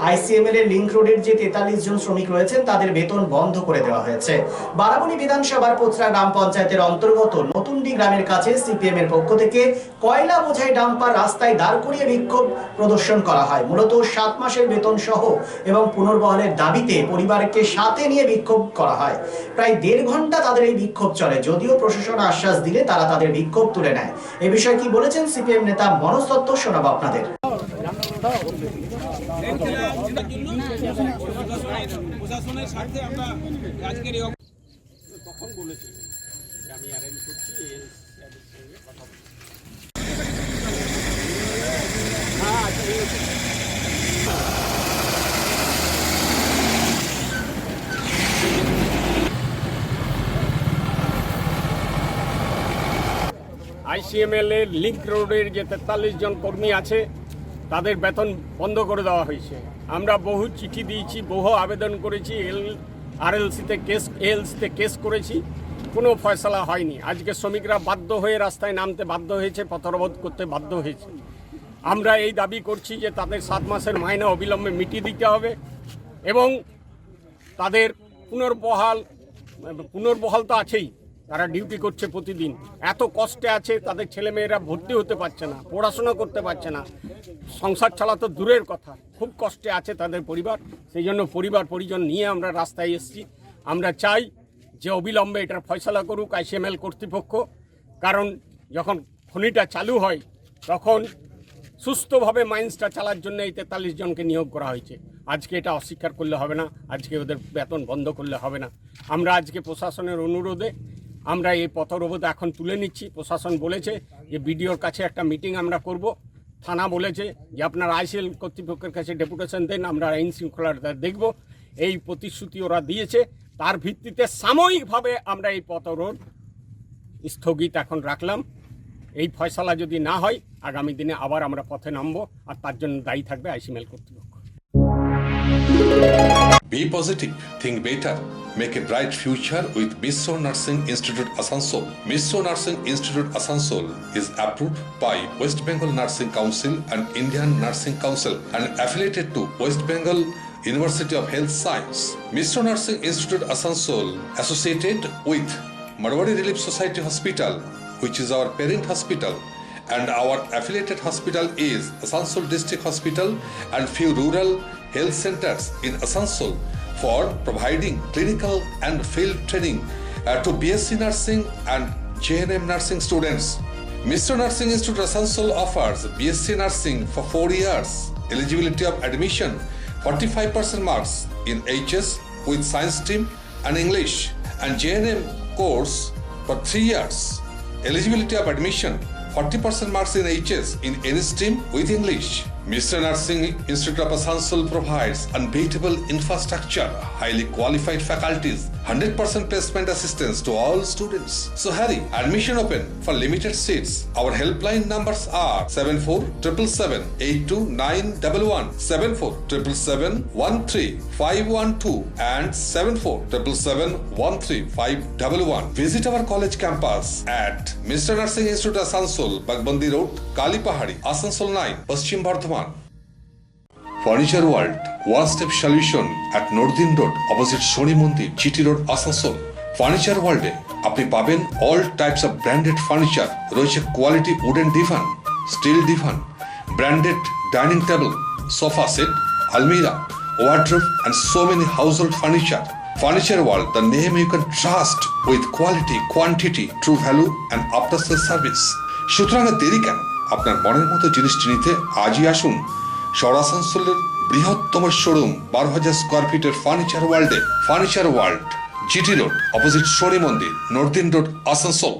ICML এর link রোডের যে 43 জন শ্রমিক রয়েছেন তাদের বেতন বন্ধ করে দেওয়া হয়েছে। বারাবণী বিধানসভার পোচরা গ্রাম পঞ্চায়েতের অন্তর্গত নতুনডি গ্রামের কাছে সিপিএম এর পক্ষ থেকে কয়লা বোঝাই ডাম্পার রাস্তায় দাঁড় করিয়ে বিক্ষোভ প্রদর্শন করা হয়। মূলত 7 মাসের বেতন সহ এবং পুনর্বহালের দাবিতে পরিবারকে সাথে নিয়ে বিক্ষোভ করা হয়। প্রায় 1.5 ঘন্টা তাদের এই বিক্ষোভ চলে, যদিও প্রশাসন আশ্বাস দিলে তারা তাদের বিক্ষোভ তুলে নেয়। এ বিষয়ে কি বলেছেন সিপিএম নেতা মনোজ দত্ত শোনাবো আপনাদের। প্রশাসনের স্বার্থে আমরা আজকের তখন বলেছি আমি অ্যারেঞ্জ করছি কথা আইসিএমএল এর লিংক রোডের যে 43 জন কর্মী আছে তাদের বেতন বন্ধ করে দেওয়া হয়েছে। আমরা বহু চিঠি দিয়েছি, বহু আবেদন করেছি, এএলসিতে কেস করেছি, কোনো ফয়সলা হয়নি। আজকে শ্রমিকরা বাধ্য হয়ে রাস্তায় নামতে বাধ্য হয়েছে, পথ অবরোধ করতে বাধ্য হয়েছে। আমরা এই দাবি করছি যে তাদের 7 মাসের মাইনা অবিলম্বে মিটিয়ে দিতে হবে এবং তাদের পুনর্বহাল তো আছেই। তারা ডিউটি করছে প্রতিদিন, এত কষ্টে আছে, তাদের ছেলেমেয়েরা ভর্তি হতে পারছে না, পড়াশোনা করতে পারছে না, সংসার চালাতো দূরের কথা, খুব কষ্টে আছে তাদের পরিবার। সেই জন্য পরিবার পরিজন নিয়ে আমরা রাস্তায় এসেছি। আমরা চাই যে অবিলম্বে এটার ফয়সলা করুক আইসিএমএল কর্তৃপক্ষ, কারণ যখন খনিটা চালু হয় তখন সুস্থভাবে মাইন্সটা চালার জন্য এই 43 জনকে নিয়োগ করা হয়েছে। আজকে এটা অস্বীকার করলে হবে না, আজকে ওদের বেতন বন্ধ করলে হবে না। আমরা আজকে প্রশাসনের অনুরোধে আমরা এই পথ অবরোধ এখন তুলে নিচ্ছি। প্রশাসন বলেছে যে বিডিওর কাছে একটা মিটিং আমরা করব। থানা বলেছে যে আপনারা আইসিএল কর্তৃপক্ষের কাছে ডেপুটেশন দেন, আমরা আইন শৃঙ্খলাটা দেখব। এই প্রতিশ্রুতি ওরা দিয়েছে, তার ভিত্তিতে সাময়িকভাবে আমরা এই পথ অবরোধ স্থগিত এখন রাখলাম। এই ফয়সালা যদি না হয় আগামী দিনে আবার আমরা পথে নামবো, আর তার জন্য দায়ী থাকবে আইসিএমএল কর্তৃপক্ষ। Be positive, think better, make a bright future with Misro Nursing Institute Asansol. Misro Nursing Institute Asansol is approved by West Bengal Nursing Council and Indian Nursing Council and affiliated to West Bengal University of Health Science. Misro Nursing Institute Asansol associated with Marwari Relief Society Hospital, which is our parent hospital, and our affiliated hospital is Asansol District Hospital and few rural health centers in Asansol for providing clinical and field training to BSc Nursing and JNM Nursing students. Mr. Nursing Institute Asansol offers BSc Nursing for 4 years. Eligibility of admission 45% marks in HS with science stream and English, and JNM course for 3 years. Eligibility of admission 40% marks in HS in any stream with English. Mr. Nursing Institute of Asansol provides unbeatable infrastructure, highly qualified faculties, 100% placement assistance to all students. So hurry, admission open for limited seats. Our helpline numbers are 7477782911, 7477713512 and 7477135111. Visit our college campus at Mr. Nursing Institute Asansol, Bagbandi Road, Kali Pahari, Asansol 9, Paschim Bardhaman. Furniture World, one-step solution at Nordin Road, opposite Shoni Mandir, GT Road, Asansol. Furniture World এ আপনি পাবেন all types of branded furniture, রয়েছে quality wooden divan, steel divan, branded dining table, sofa set, almirah, wardrobe and so many household furniture. Furniture World, the name you can trust with quality, quantity, true value and after sales service. সুতরাং দেরি কেন? আপনার মনের মতো জিনিসটি নিতে আজই আসুন আসানসোলের বৃহত্তম শোরুম 12,000 স্কোয়ার ফিটের ফার্নিচার ওয়ার্ল্ডে। Furniture world, GT road, opposite শনি মন্দির, নর্দিন রোড, আসানসোল।